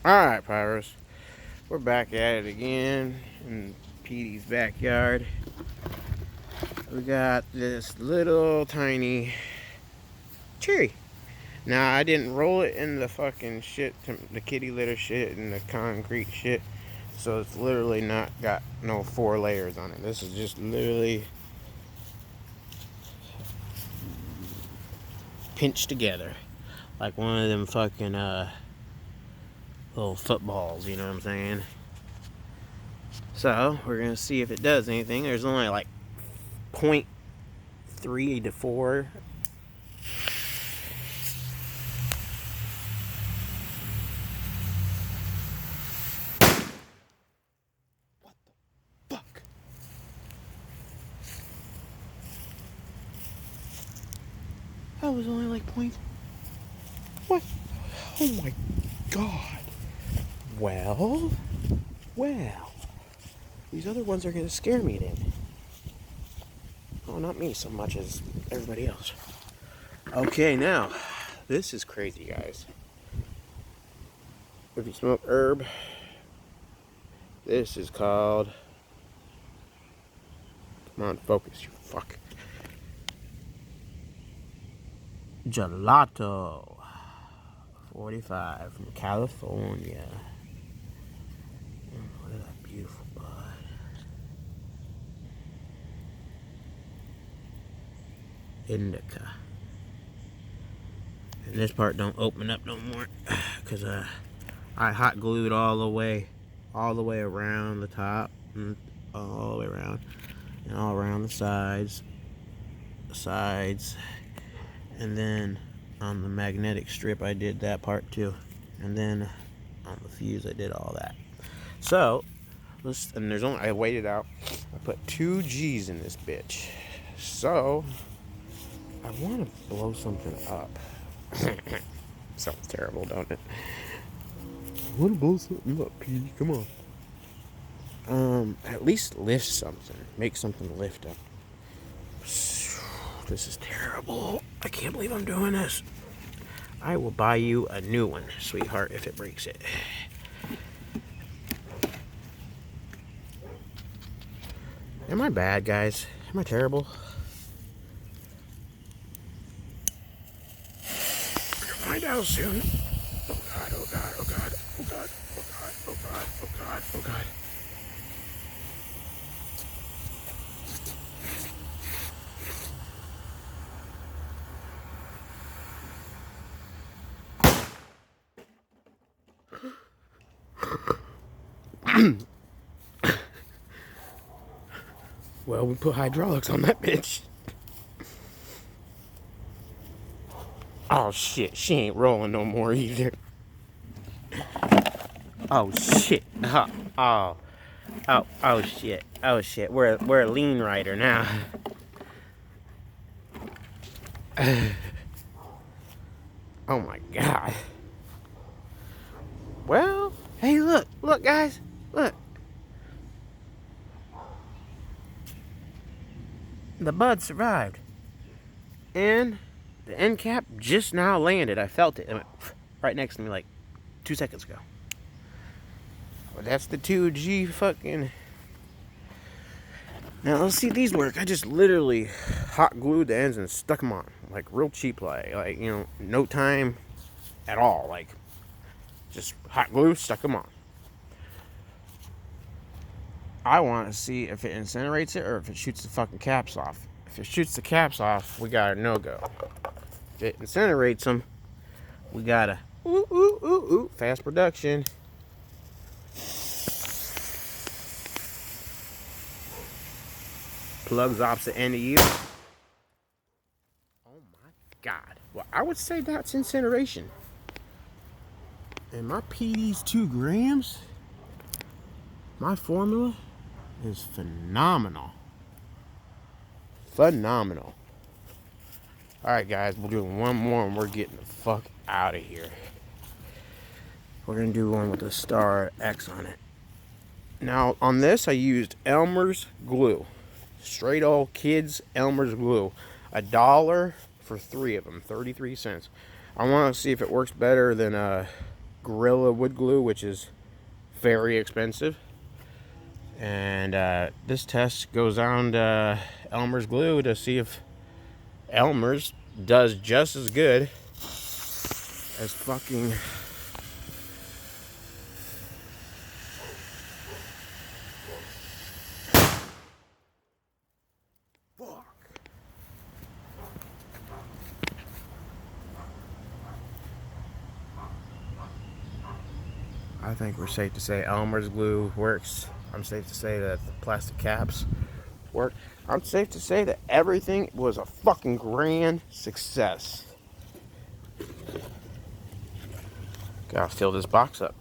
Alright, Pyros. We're back at it again in Petey's backyard. We got this little tiny cherry. Now, I didn't roll it in the fucking shit, the kitty litter shit and the concrete shit. So it's literally not got no 4 layers on it. This is just literally pinched together. Like one of them fucking little footballs, you know what I'm saying? So, we're going to see if it does anything. There's only like 0.3 to 4. What the fuck? That was only like point. What? Oh my god. Well. These other ones are going to scare me then. Oh, not me so much as everybody else. Okay, now, this is crazy, guys. If you smoke herb, this is called... Come on, focus, you fuck. Gelato. 45 from California. Look at that beautiful bud. Indica. And this part don't open up no more because I hot glued all the way around the top and all the way around and all around the sides, and then on the magnetic strip I did that part too, and then on the fuse I did all that. So and there's only, I weighed it out, I put 2 G's in this bitch. So I want to blow something up. Sounds terrible, don't it? I want to blow something up, Petey. Come on. At least lift something. Make something lift up. This is terrible. I can't believe I'm doing this. I will buy you a new one, sweetheart, if it breaks it. Am I bad, guys? Am I terrible? Find out soon. Oh god, oh god, oh god, oh god, oh god, oh god, oh god, oh god. Well, we put hydraulics on that bitch. Oh shit, she ain't rolling no more either. Oh shit. Oh shit. Oh shit. We're a lean rider now. Oh my god. Well, hey, look guys, look. The bud survived. And the end cap just now landed. I felt it. It went right next to me like 2 seconds ago. Well, that's the 2G fucking... Now, let's see if these work. I just literally hot glued the ends and stuck them on. Like, real cheap, like, you know, no time at all. Like, just hot glue, stuck them on. I want to see if it incinerates it or if it shoots the fucking caps off. If it shoots the caps off, we got a no-go. If it incinerates them, we got a fast production. Plugs opposite end of you. Oh my god. Well, I would say that's incineration. And my PD's 2 grams, my formula is phenomenal. Phenomenal. Alright guys, we're doing one more and we're getting the fuck out of here. We're going to do one with a star X on it. Now, on this I used Elmer's glue. Straight old kids Elmer's glue. $1 for 3 of them, 33 cents. I want to see if it works better than Gorilla wood glue, which is very expensive. And this test goes on to Elmer's glue to see if Elmer's does just as good as fucking I think we're safe to say Elmer's glue works. I'm safe to say that the plastic caps work. I'm safe to say that everything was a fucking grand success. Gotta fill this box up.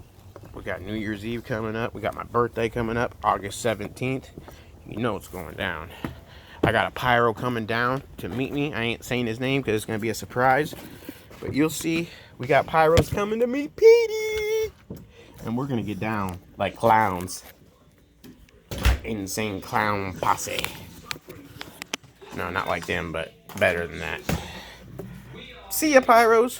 We got New Year's Eve coming up. We got my birthday coming up, August 17th. You know what's going down. I got a Pyro coming down to meet me. I ain't saying his name because it's going to be a surprise. But you'll see, we got Pyros coming to meet Petey. And we're going to get down like clowns. Insane clown posse. No, not like them, but better than that. See ya, Pyros.